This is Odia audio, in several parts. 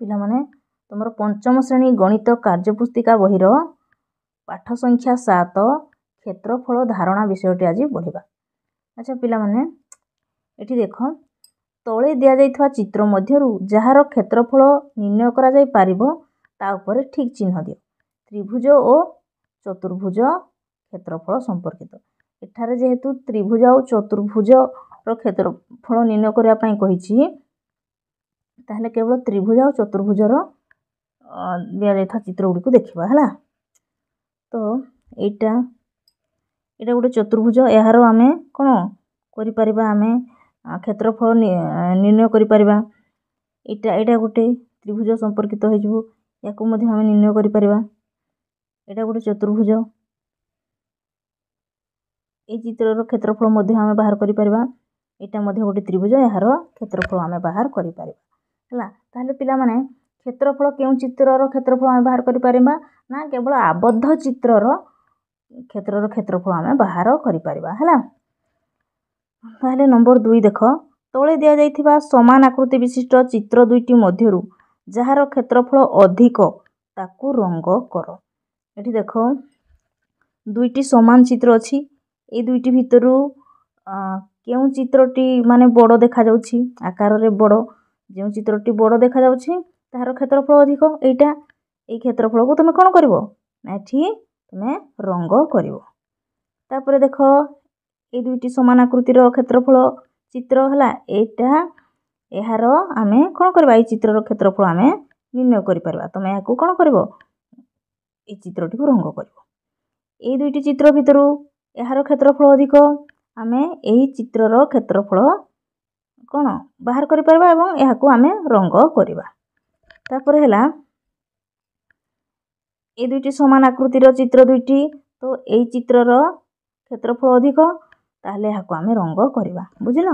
ପିଲାମାନେ ତୁମର ପଞ୍ଚମ ଶ୍ରେଣୀ ଗଣିତ କାର୍ଯ୍ୟପୁସ୍ତିକା ବହିର ପାଠ ସଂଖ୍ୟା 7 କ୍ଷେତ୍ରଫଳ ଧାରଣା ବିଷୟଟି ଆଜି ପଢ଼ିବା। ଆଚ୍ଛା ପିଲାମାନେ ଏଠି ଦେଖ ତଳେ ଦିଆଯାଇଥିବା ଚିତ୍ର ମଧ୍ୟରୁ ଯାହାର କ୍ଷେତ୍ରଫଳ ନିର୍ଣ୍ଣୟ କରାଯାଇପାରିବ ତା ଉପରେ ଠିକ୍ ଚିହ୍ନ ଦିଅ। ତ୍ରିଭୁଜ ଓ ଚତୁର୍ଭୁଜ କ୍ଷେତ୍ରଫଳ ସମ୍ପର୍କିତ। ଏଠାରେ ଯେହେତୁ ତ୍ରିଭୁଜ ଆଉ ଚତୁର୍ଭୁଜର କ୍ଷେତ୍ରଫଳ ନିର୍ଣ୍ଣୟ କରିବା ପାଇଁ କହିଛି, ତାହେଲେ କେବଳ ତ୍ରିଭୁଜ ଆଉ ଚତୁର୍ଭୁଜର ଦିଆଯାଇଥିବା ଚିତ୍ର ଗୁଡ଼ିକୁ ଦେଖିବା ହେଲା। ତ ଏଇଟା ଗୋଟେ ଚତୁର୍ଭୁଜ, ଏହାର ଆମେ କ'ଣ କରିପାରିବା, ଆମେ କ୍ଷେତ୍ରଫଳ ନିର୍ଣ୍ଣୟ କରିପାରିବା। ଏଇଟା ଗୋଟେ ତ୍ରିଭୁଜ ସମ୍ପର୍କିତ ହେଇଯିବ, ୟାକୁ ମଧ୍ୟ ଆମେ ନିର୍ଣ୍ଣୟ କରିପାରିବା। ଏଇଟା ଗୋଟେ ଚତୁର୍ଭୁଜ, এই ଚିତ୍ରର କ୍ଷେତ୍ରଫଳ ମଧ୍ୟ ଆମେ ବାହାର କରିପାରିବା। ଏଇଟା ମଧ୍ୟ ଗୋଟେ ତ୍ରିଭୁଜ, ଏହାର କ୍ଷେତ୍ରଫଳ ଆମେ ବାହାର କରିପାରିବା ହେଲା। ତାହେଲେ ପିଲାମାନେ କ୍ଷେତ୍ରଫଳ କେଉଁ ଚିତ୍ରର କ୍ଷେତ୍ରଫଳ ଆମେ ବାହାର କରିପାରିବା ନା କେବଳ ଆବଦ୍ଧ ଚିତ୍ରର କ୍ଷେତ୍ରଫଳ ଆମେ ବାହାର କରିପାରିବା ହେଲା। ତାହେଲେ ନମ୍ବର 2 ଦେଖ ତଳେ ଦିଆଯାଇଥିବା ସମାନ ଆକୃତି ବିଶିଷ୍ଟ ଚିତ୍ର ଦୁଇଟି ମଧ୍ୟରୁ ଯାହାର କ୍ଷେତ୍ରଫଳ ଅଧିକ ତାକୁ ରଙ୍ଗ କର। ଏଠି ଦେଖ ଦୁଇଟି ସମାନ ଚିତ୍ର ଅଛି, এই দুইটি ভিতରୁ କେଉଁ ଚିତ୍ରଟି ମାନେ ବଡ଼ ଦେଖାଯାଉଛି, ଆକାରରେ ବଡ଼, ଯେଉଁ ଚିତ୍ରଟି ବଡ଼ ଦେଖାଯାଉଛି ତାହାର କ୍ଷେତ୍ରଫଳ ଅଧିକ। ଏଇ କ୍ଷେତ୍ରଫଳକୁ ତୁମେ କ'ଣ କରିବ ନା ଏଠି ତୁମେ ରଙ୍ଗ କରିବ। ତାପରେ ଦେଖ এই ଦୁଇଟି ସମାନ ଆକୃତିର କ୍ଷେତ୍ରଫଳ ଚିତ୍ର ହେଲା, ଏହାର ଆମେ କ'ଣ କରିବା, এই ଚିତ୍ରର କ୍ଷେତ୍ରଫଳ ଆମେ ନିର୍ଣ୍ଣୟ କରିପାରିବା। ତୁମେ ଏହାକୁ କ'ଣ କରିବ, এই ଚିତ୍ରଟିକୁ ରଙ୍ଗ କରିବ। এই ଦୁଇଟି ଚିତ୍ର ଭିତରୁ ଏହାର କ୍ଷେତ୍ରଫଳ ଅଧିକ, ଆମେ ଏହି ଚିତ୍ରର କ୍ଷେତ୍ରଫଳ କ'ଣ ବାହାର କରିପାରିବା ଏବଂ ଏହାକୁ ଆମେ ରଙ୍ଗ କରିବା। ତାପରେ ହେଲା এই ଦୁଇଟି ସମାନ ଆକୃତିର ଚିତ୍ର ଦୁଇଟି, ତ ଏହି ଚିତ୍ରର କ୍ଷେତ୍ରଫଳ ଅଧିକ, ତାହେଲେ ଏହାକୁ ଆମେ ରଙ୍ଗ କରିବା। ବୁଝିଲ,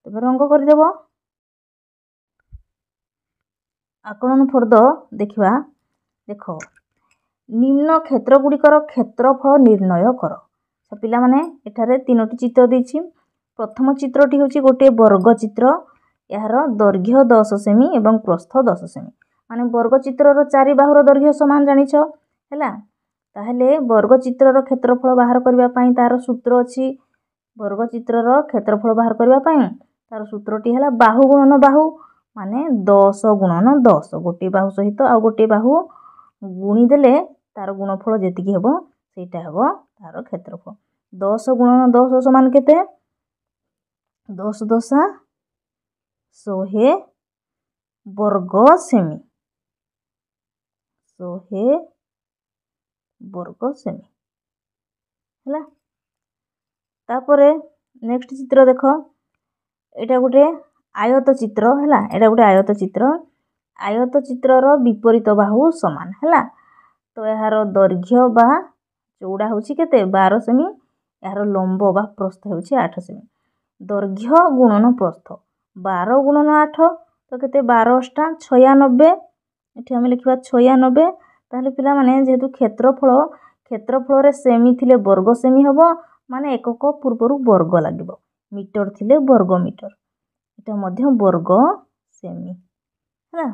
ତେବେ ରଙ୍ଗ କରିଦେବ। ଆକଳନ ଫର୍ଦ୍ଦ ଦେଖିବା। ଦେଖ ନିମ୍ନ କ୍ଷେତ୍ର ଗୁଡ଼ିକର କ୍ଷେତ୍ରଫଳ ନିର୍ଣ୍ଣୟ କର। ପିଲାମାନେ ଏଠାରେ 3ଟି ଚିତ୍ର ଦେଇଛି। ପ୍ରଥମ ଚିତ୍ରଟି ହେଉଛି ଗୋଟିଏ ବର୍ଗ ଚିତ୍ର, ଏହାର ଦୈର୍ଘ୍ୟ 10 ସେମି ଏବଂ ପ୍ରସ୍ଥ 10 ସେମି। ମାନେ ବର୍ଗ ଚିତ୍ରର 4 ବାହୁର ଦୈର୍ଘ୍ୟ ସମାନ ଜାଣିଛ ହେଲା। ତାହେଲେ ବର୍ଗ ଚିତ୍ରର କ୍ଷେତ୍ରଫଳ ବାହାର କରିବା ପାଇଁ ତାର ସୂତ୍ର ଅଛି। ବର୍ଗ ଚିତ୍ରର କ୍ଷେତ୍ରଫଳ ବାହାର କରିବା ପାଇଁ ତାର ସୂତ୍ରଟି ହେଲା ବାହୁ ଗୁଣନ ବାହୁ, ମାନେ 10 ଗୁଣନ 10। ଗୋଟିଏ ବାହୁ ସହିତ ଆଉ ଗୋଟିଏ ବାହୁ ଗୁଣିଦେଲେ ତାର ଗୁଣଫଳ ଯେତିକି ହେବ ସେଇଟା ହେବ ତାର କ୍ଷେତ୍ରଫଳ। 10 ଗୁଣନ 10 ସମାନ କେତେ? 10 ଦଶା 100 ବର୍ଗ ସେମି। 100 ବର୍ଗ ସେମି ହେଲା। ତାପରେ ନେକ୍ସଟ ଚିତ୍ର ଦେଖ, ଏଇଟା ଗୋଟେ ଆୟତ ଚିତ୍ର ହେଲା। ଏଇଟା ଗୋଟେ ଆୟତ ଚିତ୍ର, ଆୟତ ଚିତ୍ରର ବିପରୀତ ବାହୁ ସମାନ ହେଲା। ତ ଏହାର ଦୈର୍ଘ୍ୟ ବା ଚଉଡ଼ା ହେଉଛି କେତେ? 12 ସେମି। ଏହାର ଲମ୍ବ ବା ପ୍ରସ୍ଥ ହେଉଛି 8 ସେମି। ଦୈର୍ଘ୍ୟ ଗୁଣନ ପ୍ରସ୍ଥ 12 ଗୁଣନ 8, ତ କେତେ? 12 ଅଷ୍ଟା 96। ଏଠି ଆମେ ଲେଖିବା 96। ତାହେଲେ ପିଲାମାନେ ଯେହେତୁ କ୍ଷେତ୍ରଫଳରେ ସେମି ଥିଲେ ବର୍ଗ ସେମି ହେବ, ମାନେ ଏକକ ପୂର୍ବରୁ ବର୍ଗ ଲାଗିବ। ମିଟର ଥିଲେ ବର୍ଗ ମିଟର, ଏଟା ମଧ୍ୟ ବର୍ଗ ସେମି ହେଲା।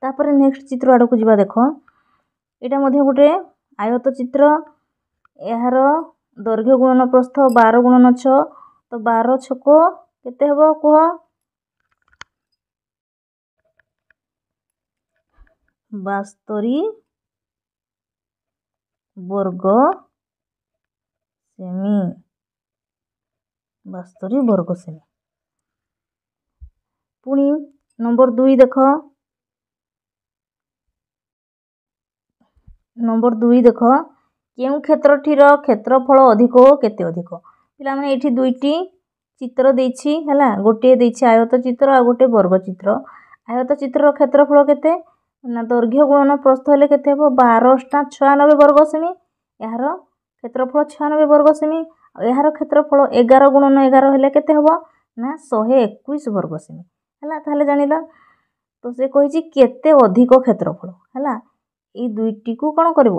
ତାପରେ ନେକ୍ସଟ ଚିତ୍ର ଆଡ଼କୁ ଯିବା। ଦେଖ ଏଇଟା ମଧ୍ୟ ଗୋଟେ ଆୟତ ଚିତ୍ର, ଏହାର ଦୈର୍ଘ୍ୟ ଗୁଣନ ପ୍ରସ୍ଥ 12 ଗୁଣନ 6, ତ 12 ଛକ କେତେ ହେବ କୁହ? 72 ବର୍ଗ ସେମି। 72 ବର୍ଗ ସେମି। ପୁଣି ନମ୍ବର 2 ଦେଖ, ନମ୍ବର 2 ଦେଖ କେଉଁ କ୍ଷେତ୍ରଟିର କ୍ଷେତ୍ରଫଳ ଅଧିକ ଓ କେତେ ଅଧିକ? ପିଲାମାନେ ଏଠି ଦୁଇଟି ଚିତ୍ର ଦେଇଛି ହେଲା। ଗୋଟିଏ ଦେଇଛି ଆୟତ ଚିତ୍ର ଆଉ ଗୋଟେ ବର୍ଗ ଚିତ୍ର। ଆୟତ ଚିତ୍ରର କ୍ଷେତ୍ରଫଳ କେତେ ନା ଦୈର୍ଘ୍ୟ ଗୁଣନ ପ୍ରସ୍ଥ ହେଲେ କେତେ ହେବ? 12 ଅଷ୍ଟା 96 ବର୍ଗ ସେମି। ଏହାର କ୍ଷେତ୍ରଫଳ 96 ବର୍ଗ ସେମି। ଆଉ ଏହାର କ୍ଷେତ୍ରଫଳ 11 ଗୁଣନ 11 ହେଲେ କେତେ ହେବ ନା 121 ବର୍ଗ ସେମି ହେଲା। ତାହେଲେ ଜାଣିଲ, ତ ସେ କହିଛି କେତେ ଅଧିକ କ୍ଷେତ୍ରଫଳ ହେଲା। এই ଦୁଇଟିକୁ କ'ଣ କରିବ,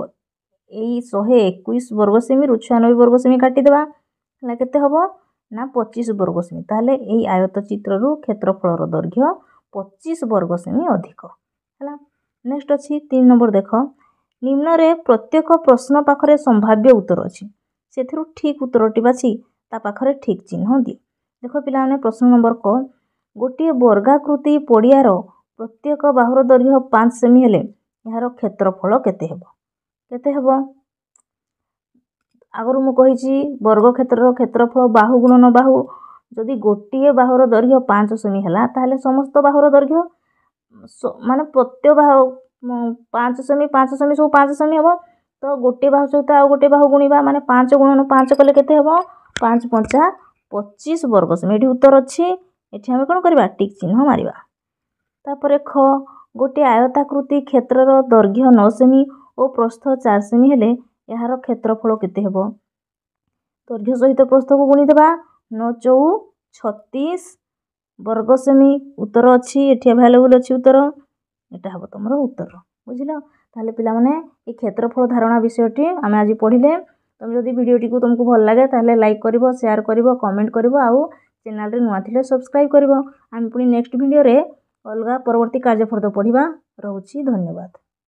ଏଇ 121 ବର୍ଗ ସେମିରୁ 96 ବର୍ଗ ସେମି କାଟିଦେବା, ହେଲା କେତେ ହେବ ନା 25 ବର୍ଗ ସେମି। ତାହେଲେ ଏଇ ଆୟତ ଚିତ୍ରରୁ କ୍ଷେତ୍ରଫଳର ଦୈର୍ଘ୍ୟ 25 वर्ग सेमी अधिक है। नेक्स्ट अच्छी 3 नंबर देख निम्न प्रत्येक प्रश्न पाखरे संभाव्य उत्तर अच्छी से ठीक उत्तरटी बाछी ता पाखरे ठीक चिन्ह दिए। देख पिला प्रश्न नंबर क गोटे वर्गाकृति पड़ियार प्रत्येक बाहुर दैर्घ्य 5 सेमी हेले यार क्षेत्रफल केते हेबो आगु मु कही वर्ग क्षेत्र क्षेत्रफल बाहु गुणन बाहु जदि गोटे बाहुर दैर्घ्य 5 सेमी है ताहले समस्त बाहुर दैर्घ्य माने प्रत्येक बाहु 5 सेमी सब 5 सेमी हम तो गोटे बाहु सहित आउ गोटे बाहु गुणिबा माने 5 गुणन 5 कले केते हेबो 5 5 25 वर्ग सेमी। एठी उत्तर अच्छी एठी हम कोन करबा टिक चिन्ह मारिबा। तापरे ख गोटे आयताकृति क्षेत्रर दैर्घ्य 9 सेमी और प्रस्थ 4 सेमी हेले यार क्षेत्रफल केते हेबो दैर्घ्य सहित प्रस्थ को गुणी देबा 9 4 36 वर्ग सेमी उत्तर अच्छी एठी अवेलेबल अच्छी उत्तर एटा हबो तमरो उत्तर बुझिलो। ताले पिला माने ए क्षेत्रफल धारणा विषयटी आमे आज पढिले तुम जदि वीडियोटी को तुमको भल लागे ताले लाइक करिवो शेयर करिवो कमेंट करिवो आउ चैनल रे नुआ थिले सब्सक्राइब करिवो। आमे पुनी नेक्स्ट वीडियो रे अलगा परवर्ती कार्य फर्द पढिबा रहउची। धन्यवाद।